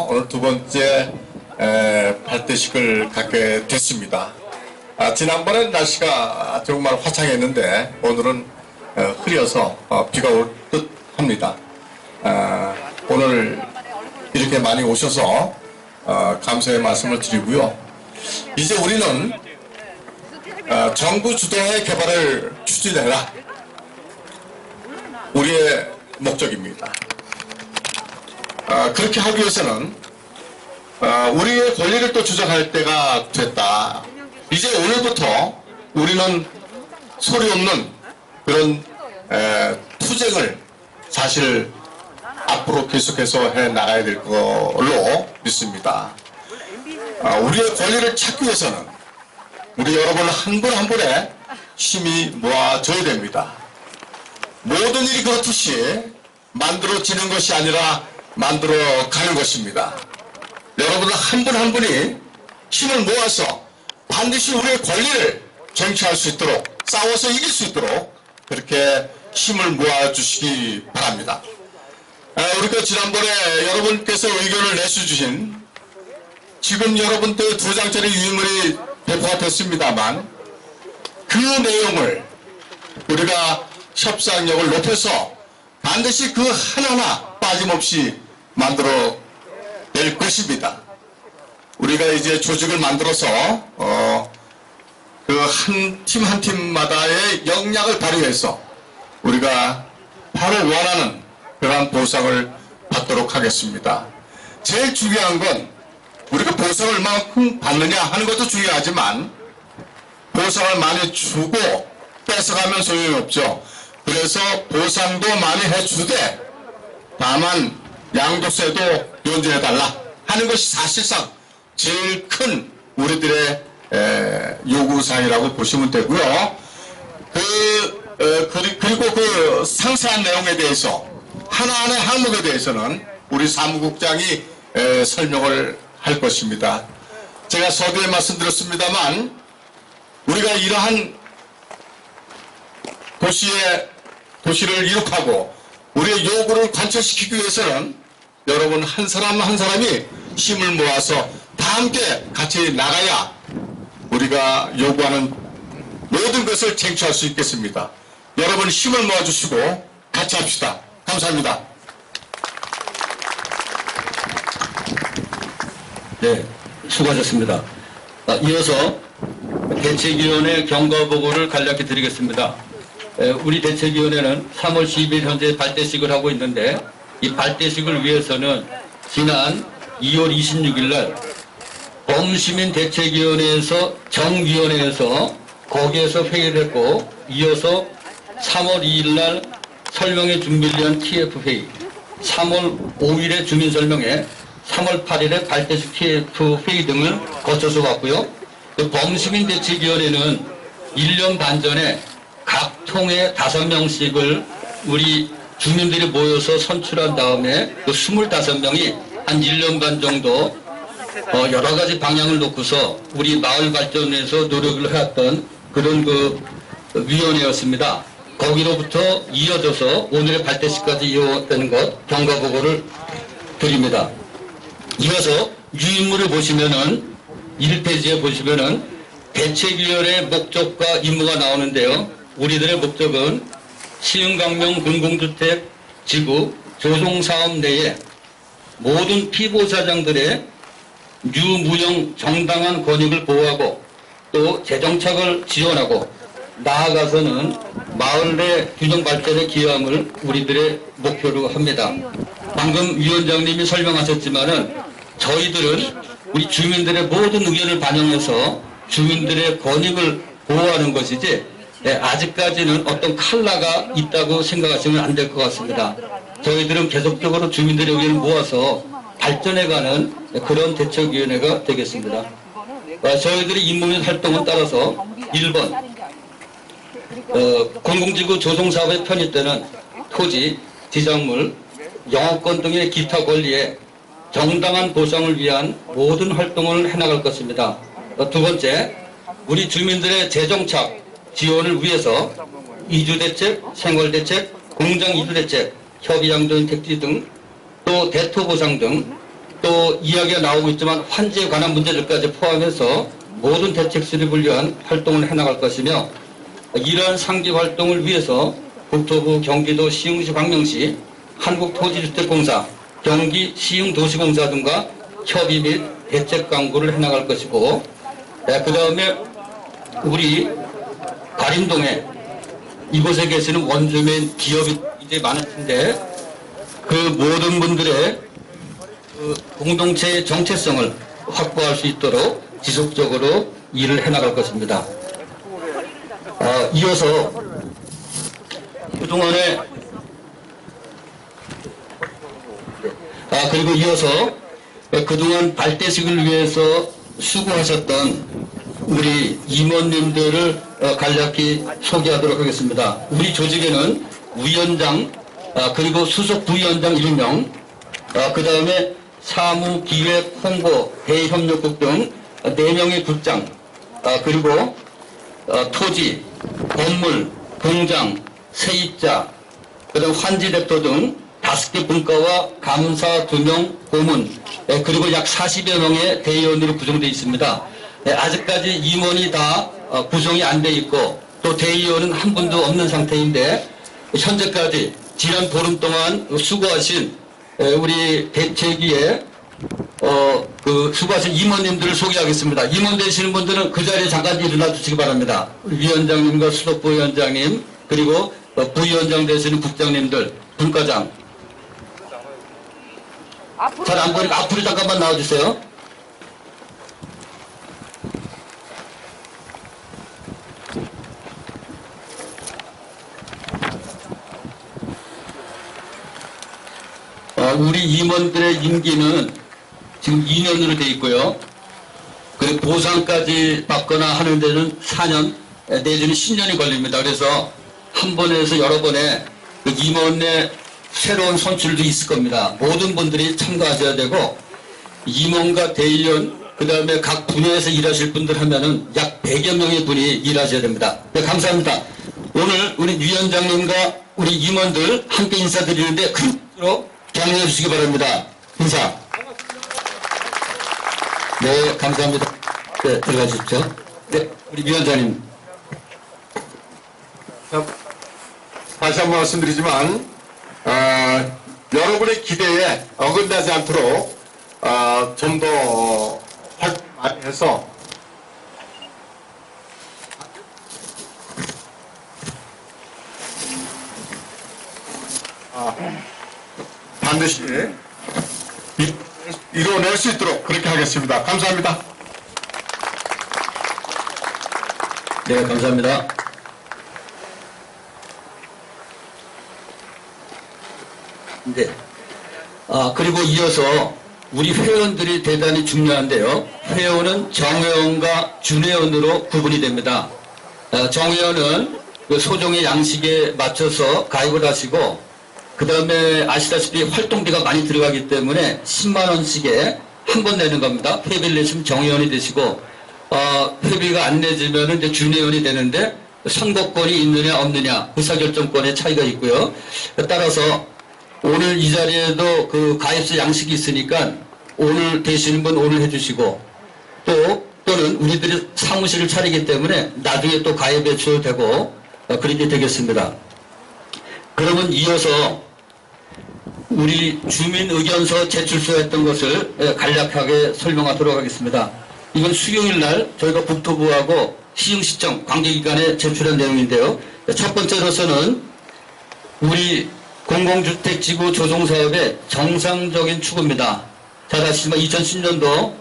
오늘 두 번째 발대식을 갖게 됐습니다. 지난번엔 날씨가 정말 화창했는데 오늘은 흐려서 비가 올 듯 합니다. 오늘 이렇게 많이 오셔서 감사의 말씀을 드리고요. 이제 우리는 정부 주도의 개발을 추진해라. 우리의 목적입니다. 그렇게 하기 위해서는 우리의 권리를 또 주장할 때가 됐다. 이제 오늘부터 우리는 소리 없는 그런 투쟁을 사실 앞으로 계속해서 해 나가야 될 걸로 믿습니다. 우리의 권리를 찾기 위해서는 우리 여러분 한 분 한 분의 힘이 모아져야 됩니다. 모든 일이 그렇듯이 만들어지는 것이 아니라 만들어가는 것입니다. 여러분 한 분 한 분이 힘을 모아서 반드시 우리의 권리를 쟁취할 수 있도록, 싸워서 이길 수 있도록 그렇게 힘을 모아주시기 바랍니다. 우리가 지난번에 여러분께서 의견을 내주신, 지금 여러분들 2장짜리 유인물이 배포가 됐습니다만 그 내용을 우리가 협상력을 높여서 반드시 그 하나하나 빠짐없이 만들어 낼 것입니다. 우리가 이제 조직을 만들어서 그 한 팀 한 팀마다의 역량을 발휘해서 우리가 바로 원하는 그러한 보상을 받도록 하겠습니다. 제일 중요한 건 우리가 보상을 얼마만큼 받느냐 하는 것도 중요하지만 보상을 많이 주고 뺏어가면 소용이 없죠. 그래서 보상도 많이 해주되 다만 양도세도 연주해달라 하는 것이 사실상 제일 큰 우리들의 요구사항이라고 보시면 되고요. 그리고 그 상세한 내용에 대해서 하나하나의 항목에 대해서는 우리 사무국장이 설명을 할 것입니다. 제가 서두에 말씀드렸습니다만 우리가 이러한 도시를 이룩하고 우리의 요구를 관철시키기 위해서는 여러분 한 사람 한 사람이 힘을 모아서 다 함께 같이 나가야 우리가 요구하는 모든 것을 쟁취할 수 있겠습니다. 여러분 힘을 모아주시고 같이 합시다. 감사합니다. 네, 수고하셨습니다. 이어서 대책위원회 경과보고를 간략히 드리겠습니다. 우리 대책위원회는 3월 10일 현재 발대식을 하고 있는데 이 발대식을 위해서는 지난 2월 26일 날 범시민 대책위원회에서 정위원회에서 거기에서 회의를 했고 이어서 3월 2일 날 설명회 준비를 위한 TF회의, 3월 5일에 주민설명회, 3월 8일에 발대식 TF회의 등을 거쳐서 왔고요. 범시민 대책위원회는 1년 반 전에 각 통에 5명씩을 우리 주민들이 모여서 선출한 다음에 그 25명이 한 1년 반 정도 여러 가지 방향을 놓고서 우리 마을 발전에서 노력을 해왔던 그런 그 위원회였습니다. 거기로부터 이어져서 오늘의 발대식까지 이어되는 것 경과보고를 드립니다. 이어서 유인물을 보시면은 1페이지에 보시면은 대책위원회 목적과 임무가 나오는데요. 우리들의 목적은 시흥강명 공공주택 지구 조성사업 내에 모든 피보사장들의 유무형 정당한 권익을 보호하고 또 재정착을 지원하고 나아가서는 마을 내 균형 발전에 기여함을 우리들의 목표로 합니다. 방금 위원장님이 설명하셨지만은 저희들은 우리 주민들의 모든 의견을 반영해서 주민들의 권익을 보호하는 것이지 아직까지는 어떤 칼라가 있다고 생각하시면 안 될 것 같습니다. 저희들은 계속적으로 주민들의 의견을 모아서 발전해가는 그런 대책위원회가 되겠습니다. 저희들의 임무 및 활동은 따라서 1번 공공지구 조성사업에 편입되는 토지, 지작물, 영업권 등의 기타 권리에 정당한 보상을 위한 모든 활동을 해나갈 것입니다. 두 번째, 우리 주민들의 재정착 지원을 위해서 이주대책, 생활대책, 공장 이주대책, 협의양도인 택지 등 또 대토보상 등 또 이야기가 나오고 있지만 환지에 관한 문제들까지 포함해서 모든 대책 수립을 위한 활동을 해나갈 것이며 이러한 상기 활동을 위해서 국토부, 경기도, 시흥시, 광명시, 한국토지주택공사, 경기 시흥도시공사 등과 협의 및 대책 강구를 해나갈 것이고, 그 다음에 우리 가림동에 이곳에 계시는 원주민 기업이 이제 많을 텐데 그 모든 분들의 그 공동체의 정체성을 확보할 수 있도록 지속적으로 일을 해나갈 것입니다. 이어서 그동안에 그리고 이어서 그동안 발대식을 위해서 수고하셨던 우리 임원님들을 간략히 소개하도록 하겠습니다. 우리 조직에는 위원장 그리고 수석 부위원장 1명, 그 다음에 사무, 기획, 홍보, 대협력국 등 4명의 국장, 그리고 토지, 건물, 공장, 세입자, 그다음 환지대표 등 5개 분과와 감사 2명, 고문, 그리고 약 40여 명의 대의원으로 구성되어 있습니다. 아직까지 임원이 다 구성이 안 돼 있고 또 대의원은 한 분도 없는 상태인데 현재까지 지난 보름 동안 수고하신 우리 대책위에 그 수고하신 임원님들을 소개하겠습니다. 임원 되시는 분들은 그 자리에 잠깐 일어나 주시기 바랍니다. 위원장님과 수석 부위원장님 그리고 부위원장 되시는 국장님들, 분과장. 잘 안 보니까 앞으로 잠깐만 나와주세요. 우리 임원들의 임기는 지금 2년으로 되어 있고요. 그리고 보상까지 받거나 하는 데는 4년 내지는 10년이 걸립니다. 그래서 한 번에서 여러 번의 그 임원의 새로운 선출도 있을 겁니다. 모든 분들이 참가하셔야 되고 임원과 대의원 그 다음에 각 분야에서 일하실 분들 하면은 약 100여 명의 분이 일하셔야 됩니다. 네, 감사합니다. 오늘 우리 위원장님과 우리 임원들 함께 인사드리는데 큰 소리로 격려해 주시기 바랍니다. 인사. 네, 감사합니다. 네, 들어가 주십시오. 네, 우리 위원장님. 다시 한번 말씀드리지만 여러분의 기대에 어긋나지 않도록 좀 더 활동 많이 해서 반드시 이뤄낼 수 있도록 그렇게 하겠습니다. 감사합니다. 네, 감사합니다. 네. 그리고 이어서 우리 회원들이 대단히 중요한데요. 회원은 정회원과 준회원으로 구분이 됩니다. 정회원은 그 소정의 양식에 맞춰서 가입을 하시고 그 다음에 아시다시피 활동비가 많이 들어가기 때문에 10만 원씩에 한 번 내는 겁니다. 회비를 내시면 정회원이 되시고 회비가 안 내지면 이제 준회원이 되는데 선거권이 있느냐 없느냐 의사결정권의 차이가 있고요. 따라서 오늘 이 자리에도 그 가입서 양식이 있으니까 오늘 되시는 분 오늘 해주시고 또는 우리들이 사무실을 차리기 때문에 나중에 또 가입해 줘도 되고 그렇게 되겠습니다. 그러면 이어서 우리 주민 의견서 제출서했던 것을 간략하게 설명하도록 하겠습니다. 이건 수요일 날 저희가 국토부하고 시흥시청 관계기관에 제출한 내용인데요. 첫 번째로서는 우리 공공주택지구 조성사업의 정상적인 추구입니다. 잘 아시지만 2010년도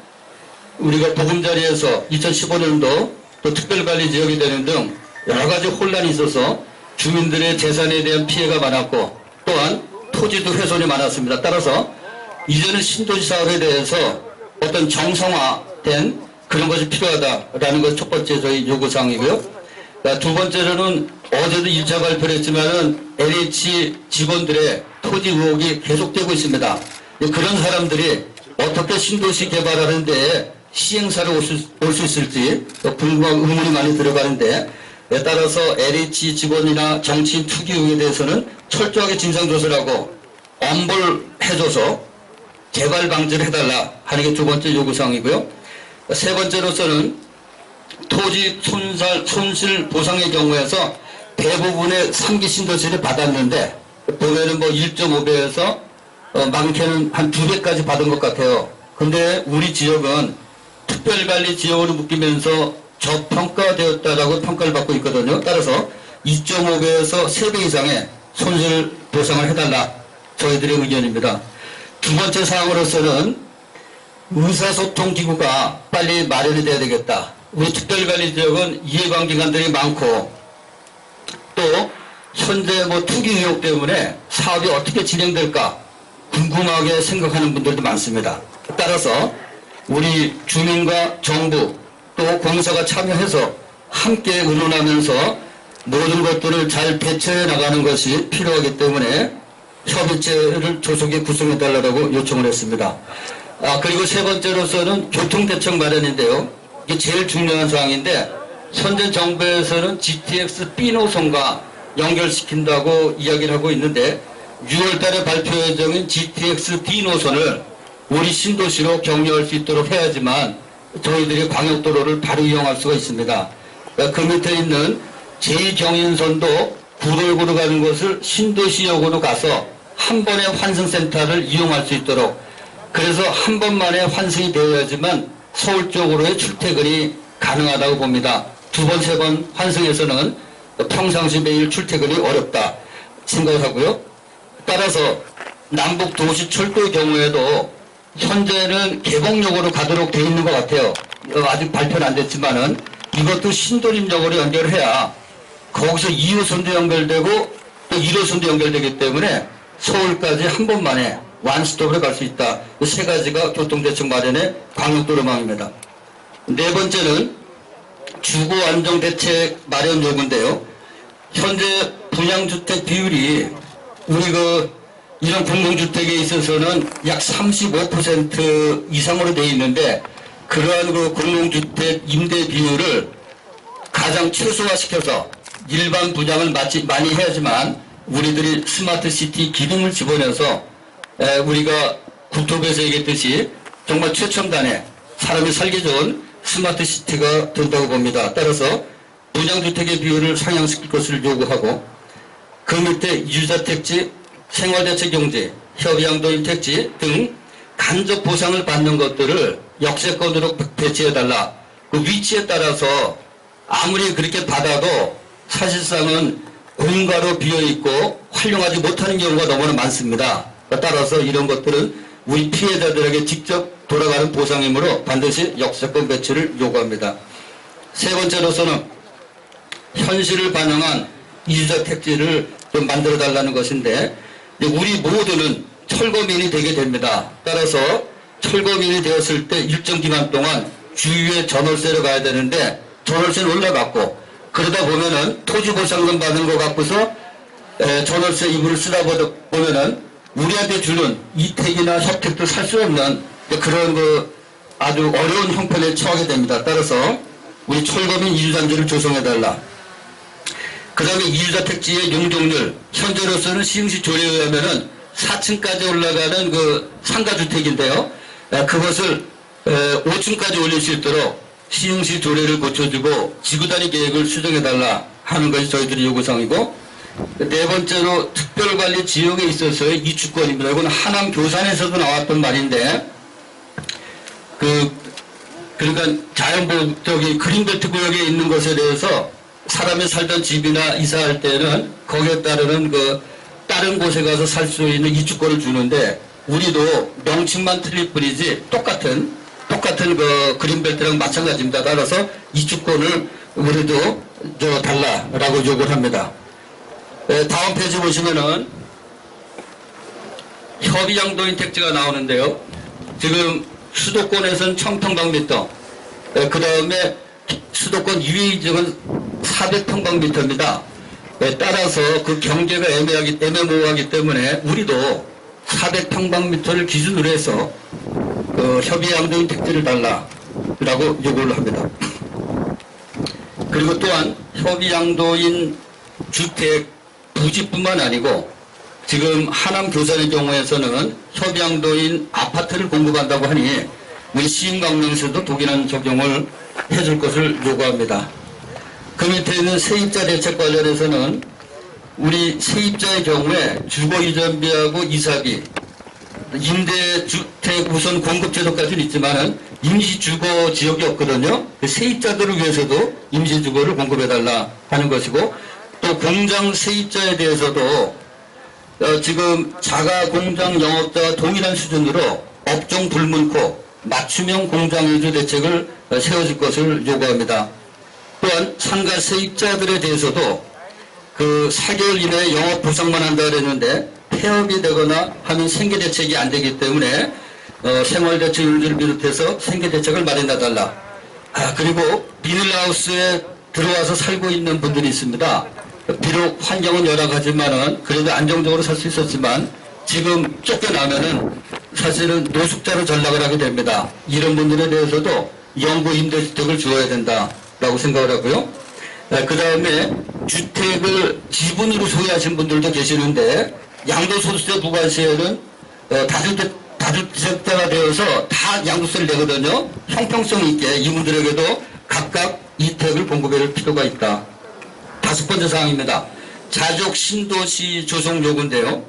우리가 보금자리에서 2015년도 또 특별관리지역이 되는 등 여러 가지 혼란이 있어서 주민들의 재산에 대한 피해가 많았고 또한 토지도 훼손이 많았습니다. 따라서 이제는 신도시 사업에 대해서 어떤 정상화된 그런 것이 필요하다라는 것이 첫 번째 저희 요구사항이고요. 두 번째로는 어제도 1차 발표를 했지만은 LH 직원들의 토지 의혹이 계속되고 있습니다. 그런 사람들이 어떻게 신도시 개발하는데 시행사를 올 수 있을지 의문이 많이 들어가는데 따라서 LH 직원이나 정치인 투기 의혹에 대해서는 철저하게 진상조사를 하고 엄벌해줘서 재발 방지를 해달라 하는 게 두 번째 요구사항이고요. 세 번째로서는 토지 손실 보상의 경우에서 대부분의 3기 신도시를 받았는데 보면은 뭐 1.5배에서 많게는 한 2배까지 받은 것 같아요. 근데 우리 지역은 특별관리 지역으로 묶이면서 저평가되었다라고 평가를 받고 있거든요. 따라서 2.5배에서 3배 이상의 손실 보상을 해달라 저희들의 의견입니다. 두 번째 사항으로서는 의사소통 기구가 빨리 마련이 돼야 되겠다. 우리 특별관리 지역은 이해관계관들이 많고 또 현재 뭐 투기 의혹 때문에 사업이 어떻게 진행될까 궁금하게 생각하는 분들도 많습니다. 따라서 우리 주민과 정부 또 공사가 참여해서 함께 의논하면서 모든 것들을 잘 대처해 나가는 것이 필요하기 때문에 협의체를 조속히 구성해달라고 요청을 했습니다. 그리고 세 번째로서는 교통대책 마련인데요. 이게 제일 중요한 사항인데 현재 정부에서는 GTX B 노선과 연결시킨다고 이야기를 하고 있는데 6월 달에 발표 예정인 GTX D 노선을 우리 신도시로 격려할 수 있도록 해야지만 저희들이 광역도로를 바로 이용할 수가 있습니다. 그 밑에 있는 제2경인선도 구돌구로 가는 것을 신도시역으로 가서 한 번에 환승센터를 이용할 수 있도록 그래서 한 번만에 환승이 되어야지만 서울 쪽으로의 출퇴근이 가능하다고 봅니다. 두 번, 세 번 환승해서는 평상시 매일 출퇴근이 어렵다 생각하고요. 따라서 남북 도시 철도의 경우에도 현재는 개봉역으로 가도록 되어 있는 것 같아요. 아직 발표는 안 됐지만은 이것도 신도림역으로 연결해야 거기서 2호선도 연결되고 또 1호선도 연결되기 때문에 서울까지 한 번만에 완스톱으로 갈 수 있다. 이 세 가지가 교통대책 마련의 광역도로망입니다. 네 번째는 주거안정대책 마련 요구인데요. 현재 분양주택 비율이 우리 이런 공공주택에 있어서는 약 35% 이상으로 되어 있는데 그러한 공공주택 임대 비율을 가장 최소화시켜서 일반 분양을 많이 해야지만 우리들이 스마트시티 기능을 집어넣어서 우리가 국토부에서 얘기했듯이 정말 최첨단의 사람이 살기 좋은 스마트시티가 된다고 봅니다. 따라서 분양주택의 비율을 상향시킬 것을 요구하고 그 밑에 유자택지, 생활대책용지, 협의양도인 택지 등 간접 보상을 받는 것들을 역세권으로 배치해달라. 그 위치에 따라서 아무리 그렇게 받아도 사실상은 공가로 비어있고 활용하지 못하는 경우가 너무나 많습니다. 따라서 이런 것들은 우리 피해자들에게 직접 돌아가는 보상이므로 반드시 역세권 배치를 요구합니다. 세 번째로서는 현실을 반영한 이주자 택지를 좀 만들어달라는 것인데 우리 모두는 철거민이 되게 됩니다. 따라서 철거민이 되었을 때 일정 기간 동안 주위에 전월세로 가야 되는데 전월세는 올라갔고 그러다 보면은 토지보상금 받는 거 갖고서 전월세 이불을 쓰다 보면은 우리한테 주는 이택이나 혜택도 살 수 없는 그런 아주 어려운 형편에 처하게 됩니다. 따라서 우리 철거민 이주단지를 조성해달라. 그 다음에 이주자 택지의 용적률 현재로서는 시흥시 조례에 의하면은 4층까지 올라가는 상가주택인데요. 그것을 5층까지 올릴 수 있도록 시흥시 조례를 고쳐주고 지구단위 계획을 수정해달라 하는 것이 저희들의 요구사항이고 네 번째로 특별관리 지역에 있어서의 이주권입니다. 이건 하남 교산에서도 나왔던 말인데 그러니까 자연보호 그린벨트 구역에 있는 것에 대해서 사람이 살던 집이나 이사할 때는 거기에 따르는 다른 곳에 가서 살 수 있는 이주권을 주는데 우리도 명칭만 틀릴 뿐이지 똑같은 그린벨트랑 마찬가지입니다. 따라서 이주권을 우리도 달라라고 요구를 합니다. 다음 페이지 보시면은 협의양도인 택지가 나오는데요. 지금 수도권에서는 1000평방미터, 그 다음에 수도권 유의 지역은 400평방미터입니다. 따라서 그 경계가 애매모호하기 때문에 우리도 400평방미터를 기준으로 해서 협의양도인 택지를 달라라고 요구를 합니다. 그리고 또한 협의양도인 주택 부지뿐만 아니고 지금 하남 교산의 경우에서는 협양도인 아파트를 공급한다고 하니 우리 시흥강명에서도 동일한 적용을 해줄 것을 요구합니다. 그 밑에 있는 세입자 대책 관련해서는 우리 세입자의 경우에 주거 이전비하고 이사비, 임대주택 우선 공급제도까지는 있지만은 임시주거 지역이 없거든요. 세입자들을 위해서도 임시주거를 공급해달라 하는 것이고, 또 공장 세입자에 대해서도 지금 자가 공장 영업자와 동일한 수준으로 업종 불문코 맞춤형 공장 위주 대책을 세워줄 것을 요구합니다. 또한 상가 세입자들에 대해서도 그 4개월 이내에 영업 보상만 한다 그랬는데 폐업이 되거나 하면 생계 대책이 안 되기 때문에 생활 대책 용지를 비롯해서 생계 대책을 마련해 달라. 그리고 비닐하우스에 들어와서 살고 있는 분들이 있습니다. 비록 환경은 여러 가지만은 그래도 안정적으로 살 수 있었지만 지금 쫓겨나면은 사실은 노숙자로 전락을 하게 됩니다. 이런 분들에 대해서도 영구 임대주택을 주어야 된다라고 생각을 하고요. 그 다음에 주택을 지분으로 소유하신 분들도 계시는데 양도소득세 부과시에는 다주택자가 되어서 다 양도세를 내거든요. 형평성 있게 이분들에게도 각각 이택을 공급할 필요가 있다. 5번째 사항입니다. 자족 신도시 조성 요구인데요.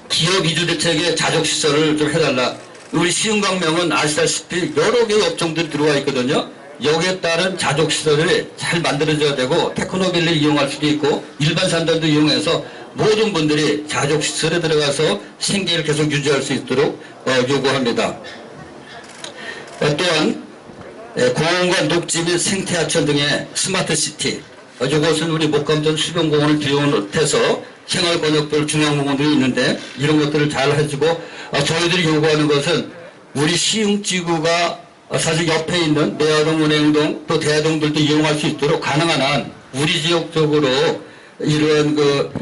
기업 이주 대책에 자족 시설을 좀 해달라. 우리 시흥강명은 아시다시피 여러 개의 업종들이 들어와 있거든요. 여기에 따른 자족 시설을 잘 만들어져야 되고 테크노빌리를 이용할 수도 있고 일반 산단도 이용해서 모든 분들이 자족 시설에 들어가서 생계를 계속 유지할 수 있도록 요구합니다. 또한 공원과 녹지 및 생태하천 등의 스마트시티, 이것은 우리 목감전 수변공원을 비롯해서 생활권역별 중앙공원들이 있는데 이런 것들을 잘 해주고, 저희들이 요구하는 것은 우리 시흥지구가 사실 옆에 있는 내화동, 은행동 또 대화동들도 이용할 수 있도록 가능한 한 우리 지역 적으로 이런 그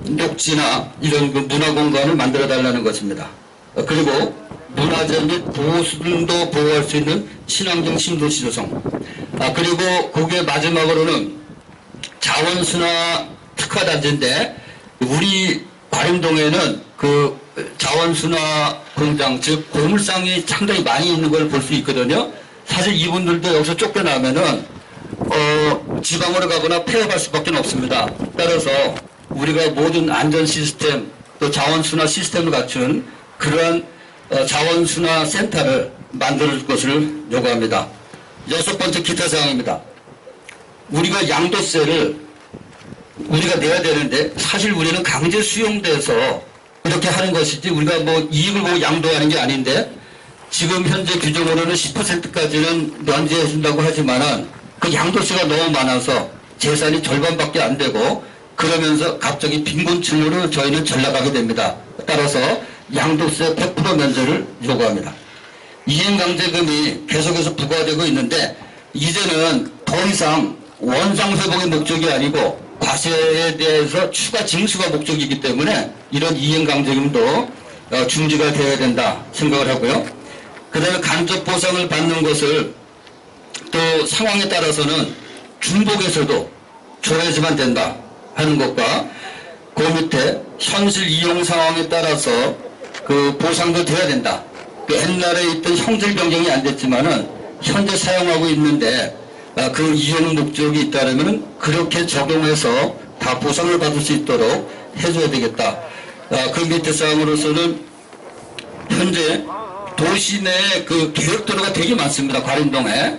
녹지나 이런 그 문화공간을 만들어 달라는 것입니다. 그리고 문화재 및 보호수들도 보호할 수 있는 친환경 신도시 조성. 그리고 거기에 마지막으로는 자원순화 특화단지인데 우리 과림동에는 그 자원순화 공장, 즉 고물상이 상당히 많이 있는 걸 볼 수 있거든요. 사실 이분들도 여기서 쫓겨나면은 지방으로 가거나 폐업할 수밖에 없습니다. 따라서 우리가 모든 안전 시스템 또 자원순화 시스템을 갖춘 그러한 자원순화 센터를 만들어줄 것을 요구합니다. 6번째 기타 사항입니다. 우리가 양도세를 우리가 내야 되는데 사실 우리는 강제 수용돼서 이렇게 하는 것이지 우리가 뭐 이익을 보고 양도하는 게 아닌데 지금 현재 규정으로는 10%까지는 면제해 준다고 하지만은 그 양도세가 너무 많아서 재산이 절반밖에 안 되고 그러면서 갑자기 빈곤층으로 저희는 전락하게 됩니다. 따라서 양도세 100% 면제를 요구합니다. 이행강제금이 계속해서 부과되고 있는데 이제는 더 이상 원상회복의 목적이 아니고 과세에 대해서 추가 징수가 목적이기 때문에 이런 이행강제금도 중지가 되어야 된다 생각을 하고요. 그 다음에 간접보상을 받는 것을 또 상황에 따라서는 중복에서도 줘야지만 된다 하는 것과 그 밑에 현실 이용 상황에 따라서 그 보상도 돼야 된다. 그 옛날에 있던 형질 변경이 안 됐지만은 현재 사용하고 있는데 그 이용 목적이 있다면 그렇게 적용해서 다 보상을 받을 수 있도록 해줘야 되겠다. 그 밑에 사항으로서는 현재 도시 내에 그 계획도로가 되게 많습니다. 과림동에.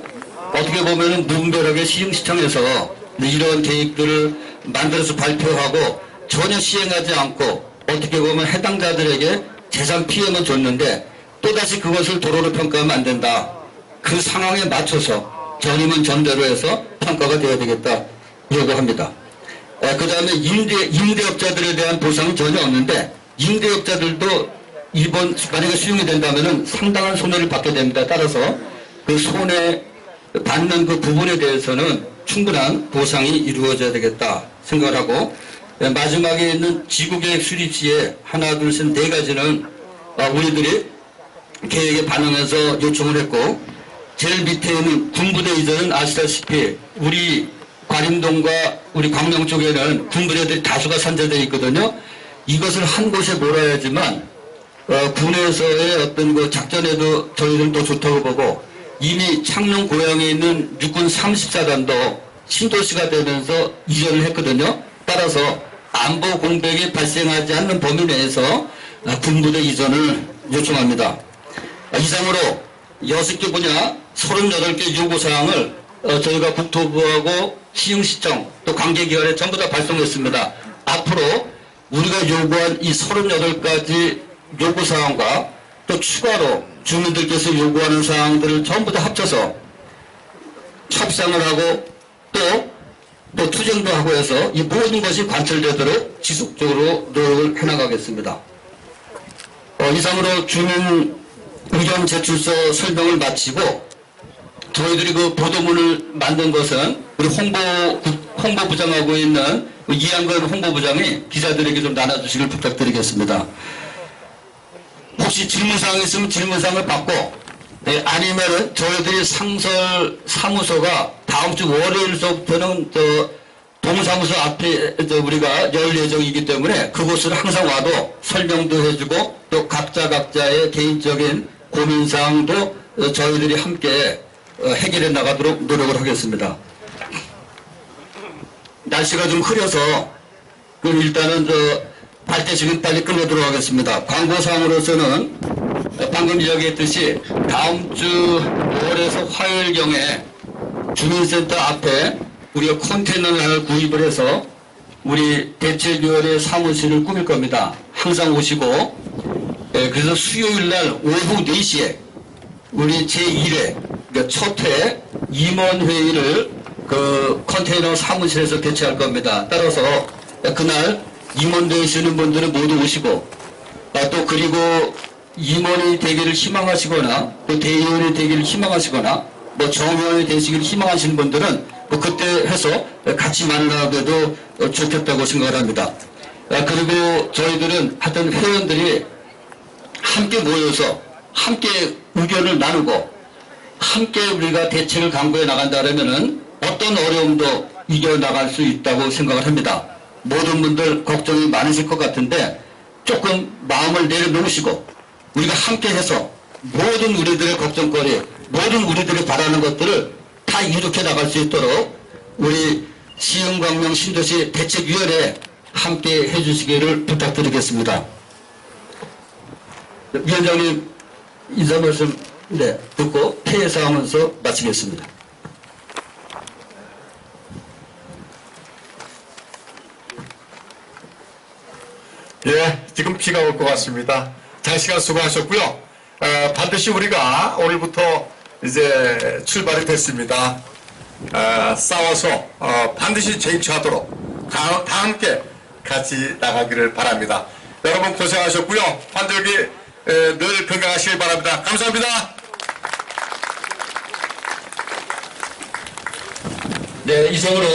어떻게 보면은 무분별하게 시흥시청에서 이런 계획들을 만들어서 발표하고 전혀 시행하지 않고 어떻게 보면 해당자들에게 재산 피해만 줬는데 또다시 그것을 도로로 평가하면 안 된다. 그 상황에 맞춰서 전임은 전대로 해서 평가가 되어야 되겠다 요구합니다. 그 다음에 임대업자들에 대한 보상은 전혀 없는데 임대업자들도 이번 만약에 수용이 된다면 상당한 손해를 받게 됩니다. 따라서 그 손해 받는 그 부분에 대해서는 충분한 보상이 이루어져야 되겠다 생각을 하고 마지막에 있는 지구계획 수립시에 하나 둘 셋 네 가지는 우리들이 계획에 반영해서 요청을 했고 제일 밑에 있는 군부대 이전은 아시다시피 우리 과림동과 우리 광명 쪽에는 군부대들이 다수가 산재되어 있거든요. 이것을 한 곳에 몰아야지만 군에서의 어떤 그 작전에도 저희들도 좋다고 보고 이미 창녕 고향에 있는 육군 34단도 신도시가 되면서 이전을 했거든요. 따라서 안보 공백이 발생하지 않는 범위 내에서 군부대 이전을 요청합니다. 이상으로 6개 분야 38개 요구사항을 저희가 국토부하고 시흥시청 또 관계기관에 전부 다 발송했습니다. 앞으로 우리가 요구한 이 38가지 요구사항과 또 추가로 주민들께서 요구하는 사항들을 전부 다 합쳐서 협상을 하고 또 투쟁도 하고 해서 이 모든 것이 관철되도록 지속적으로 노력을 해나가겠습니다. 이상으로 주민 의견 제출서 설명을 마치고 저희들이 그 보도문을 만든 것은 우리 홍보부장하고 있는 이한건 홍보부장이 기자들에게 좀 나눠주시길 부탁드리겠습니다. 혹시 질문사항이 있으면 질문사항을 받고 아니면은 저희들이 상설 사무소가 다음 주 월요일서부터는 동사무소 앞에 우리가 열 예정이기 때문에 그곳을 항상 와도 설명도 해주고 또 각자의 개인적인 고민사항도 저희들이 함께 해결해 나가도록 노력을 하겠습니다. 날씨가 좀 흐려서 그럼 일단은 발대 지금 빨리 끝내도록 하겠습니다. 광고상으로서는 방금 이야기했듯이 다음 주 5월에서 화요일경에 주민센터 앞에 우리가 컨테이너를 하나 구입을 해서 우리 대책위원회 사무실을 꾸밀 겁니다. 항상 오시고 그래서 수요일날 오후 4시에 우리 제1회 그러니까 첫회 임원회의를 그 컨테이너 사무실에서 개최할 겁니다. 따라서 그날 임원 되시는 분들은 모두 오시고 또 그리고 임원이 되기를 희망하시거나 또 대의원이 되기를 희망하시거나 뭐 정의원이 되시기를 희망하시는 분들은 뭐 그때 해서 같이 만나도 좋겠다고 생각을 합니다. 그리고 저희들은 하여튼 회원들이 함께 모여서 함께 의견을 나누고 함께 우리가 대책을 강구해 나간다면은 어떤 어려움도 이겨나갈 수 있다고 생각을 합니다. 모든 분들 걱정이 많으실 것 같은데 조금 마음을 내려놓으시고 우리가 함께 해서 모든 우리들의 걱정거리, 모든 우리들이 바라는 것들을 다 이룩해 나갈 수 있도록 우리 시흥, 광명, 신도시 대책위원회에 함께 해주시기를 부탁드리겠습니다. 위원장님 인사 말씀 듣고 폐회사하면서 마치겠습니다. 예, 지금 비가 올 것 같습니다. 장시간 수고하셨고요. 반드시 우리가 오늘부터 이제 출발이 됐습니다. 싸워서 반드시 쟁취하도록 다 함께 같이 나가기를 바랍니다. 여러분 고생하셨고요. 환절기 늘 건강하시길 바랍니다. 감사합니다. 네, 이상으로